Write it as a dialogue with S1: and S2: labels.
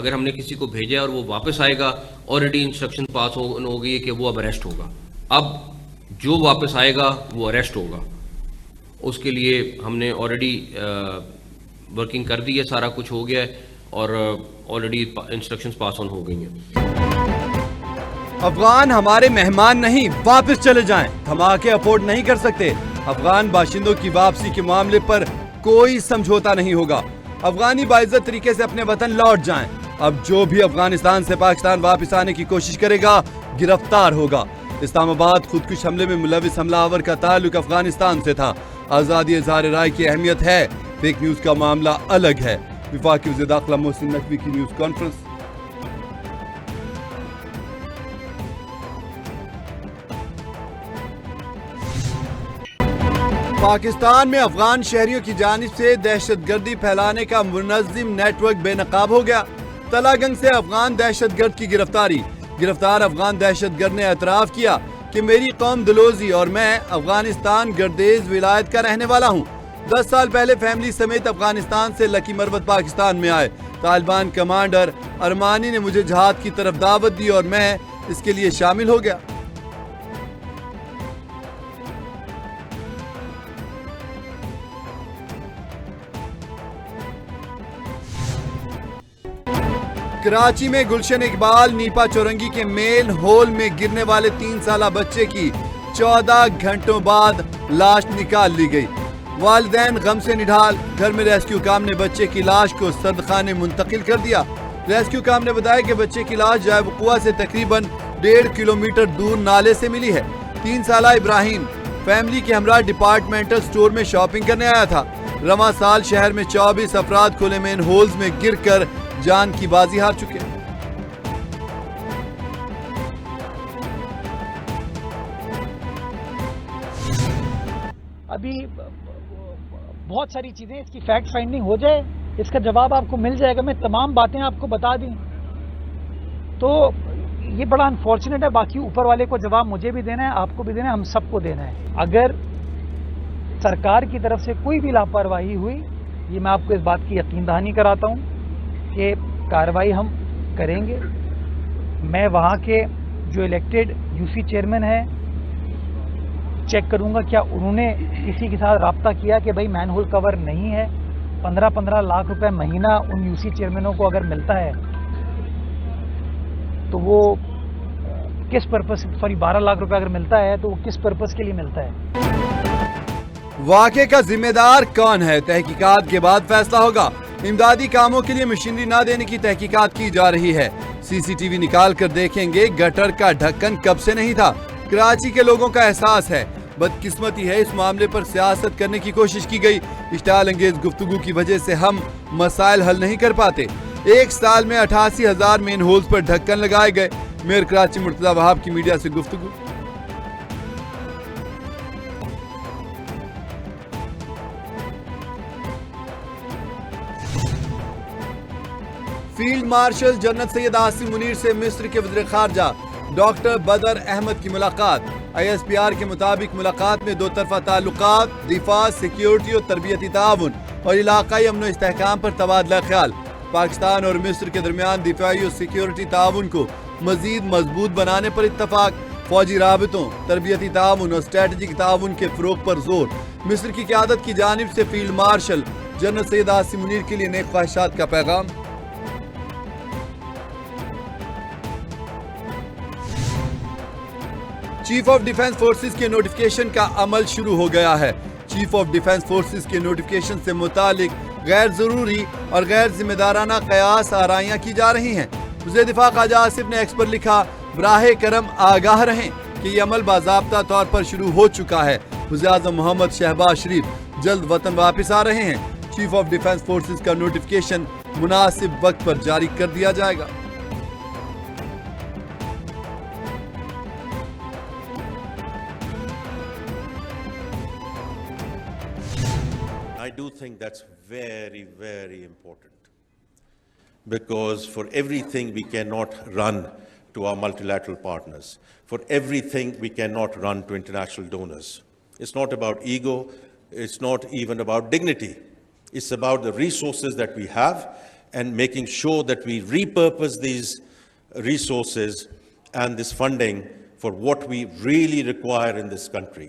S1: اگر ہم نے کسی کو بھیجا ہے اور وہ واپس آئے گا, آلریڈی انسٹرکشن پاس ہو گئی ہے کہ وہ اب اریسٹ ہوگا. اب جو واپس آئے گا وہ اریسٹ ہوگا. اس کے لیے ہم نے آلریڈی ورکنگ کر دی ہے, سارا کچھ ہو گیا ہے اور آلریڈی انسٹرکشنز پاس آن ہو گئی ہیں.
S2: افغان ہمارے مہمان نہیں, واپس چلے جائیں. دھماکے افورڈ نہیں کر سکتے. افغان باشندوں کی واپسی کے معاملے پر کوئی سمجھوتا نہیں ہوگا. افغانی باعزت طریقے سے اپنے وطن لوٹ جائیں. اب جو بھی افغانستان سے پاکستان واپس آنے کی کوشش کرے گا گرفتار ہوگا. اسلام آباد خودکش حملے میں ملوث حملہ آور کا تعلق افغانستان سے تھا. آزادی اظہار رائے کی اہمیت ہے, فیک نیوز کا معاملہ الگ ہے. وفاقی وزیر داخلہ محسن نقوی کی نیوز کانفرنس. پاکستان میں افغان شہریوں کی جانب سے دہشت گردی پھیلانے کا منظم نیٹ ورک بے نقاب ہو گیا. تلا گنگ سے افغان دہشت گرد کی گرفتاری. گرفتار افغان دہشت گرد نے اعتراف کیا کہ میری قوم دلوزی اور میں افغانستان گردیز ولایت کا رہنے والا ہوں. 10 سال پہلے فیملی سمیت افغانستان سے لکی مروت پاکستان میں آئے. طالبان کمانڈر ارمانی نے مجھے جہاد کی طرف دعوت دی اور میں اس کے لیے شامل ہو گیا. کراچی میں گلشن اقبال نیپا چورنگی کے مین ہول میں گرنے والے 3 سالہ بچے کی 14 گھنٹوں بعد لاش نکال لی گئی. والدین غم سے نڈھال. گھر میں ریسکیو کام نے بچے کی لاش کو سردخانے منتقل کر دیا. ریسکیو کام نے بتایا کہ بچے کی لاش جائے وقوع سے تقریباً 1.5 کلومیٹر دور نالے سے ملی ہے. 3 سالہ ابراہیم فیملی کے ہمراہ ڈپارٹمنٹل سٹور میں شاپنگ کرنے آیا تھا. رواں سال شہر میں 24 افراد کھلے مین ہولز میں گر کر جان کی بازی ہار چکے.
S3: ابھی بہت ساری چیزیں اس کی فیکٹ فائنڈنگ ہو جائے, اس کا جواب آپ کو مل جائے گا. میں تمام باتیں آپ کو بتا دوں تو یہ بڑا انفارچونیٹ ہے. باقی اوپر والے کو جواب مجھے بھی دینا ہے, آپ کو بھی دینا ہے, ہم سب کو دینا ہے. اگر سرکار کی طرف سے کوئی بھی لاپرواہی ہوئی, یہ میں آپ کو اس بات کی یقین دہانی کراتا ہوں کہ کارروائی ہم کریں گے. میں وہاں کے جو الیکٹڈ یو سی چیئرمین ہیں چیک کروں گا کیا انہوں نے کسی کے ساتھ رابطہ کیا کہ بھائی مین ہول کور نہیں ہے. 15 لاکھ روپے مہینہ ان یو سی چیئرمینوں کو اگر ملتا ہے تو وہ کس پرپس, 12 لاکھ روپے اگر ملتا ہے تو وہ کس پرپس کے لیے ملتا ہے.
S2: واقعے کا ذمہ دار کون ہے, تحقیقات کے بعد فیصلہ ہوگا. امدادی کاموں کے لیے مشینری نہ دینے کی تحقیقات کی جا رہی ہے. سی سی ٹی وی نکال کر دیکھیں گے گٹر کا ڈھکن کب سے نہیں تھا. کراچی کے لوگوں کا احساس ہے. بدقسمتی ہے اس معاملے پر سیاست کرنے کی کوشش کی گئی. اشتعال انگیز گفتگو کی وجہ سے ہم مسائل حل نہیں کر پاتے. 1 سال میں 88,000 مین ہولز پر ڈھکن لگائے گئے. میئر کراچی مرتضی وہاب کی میڈیا سے گفتگو. Field marshal general Syed Asim Munir سے مصر کے وزیر خارجہ ڈاکٹر بدر احمد کی ملاقات. آئی ایس پی آر کے مطابق ملاقات میں 2 طرفہ تعلقات, دفاع, سیکیورٹی اور تربیتی تعاون اور علاقائی امن و استحکام پر تبادلہ خیال. پاکستان اور مصر کے درمیان دفاعی اور سیکیورٹی تعاون کو مزید مضبوط بنانے پر اتفاق. فوجی رابطوں, تربیتی تعاون اور اسٹریٹجک تعاون کے فروغ پر زور. مصر کی قیادت کی جانب سے field marshal general Syed Asim Munir کے لیے نیک خواہشات کا پیغام. چیف آف ڈیفنس فورسز کے نوٹیفکیشن کا عمل شروع ہو گیا ہے. چیف آف ڈیفنس فورسز کے نوٹیفکیشن سے متعلق غیر ضروری اور غیر ذمہ دارانہ قیاس آرائیاں کی جا رہی ہیں. وزیر دفاع خواجہ آصف نے ایکس پر لکھا, براہ کرم آگاہ رہیں کہ یہ عمل باضابطہ طور پر شروع ہو چکا ہے. وزیر اعظم محمد شہباز شریف جلد وطن واپس آ رہے ہیں. چیف آف ڈیفنس فورسز کا نوٹیفکیشن مناسب وقت پر جاری کر دیا جائے گا.
S4: I do think that's very, very important, because for everything we cannot run to our multilateral partners. For everything we cannot run to international donors. It's not about ego, it's not even about dignity. It's about the resources that we have and making sure that we repurpose these resources and this funding for what we really require in this country.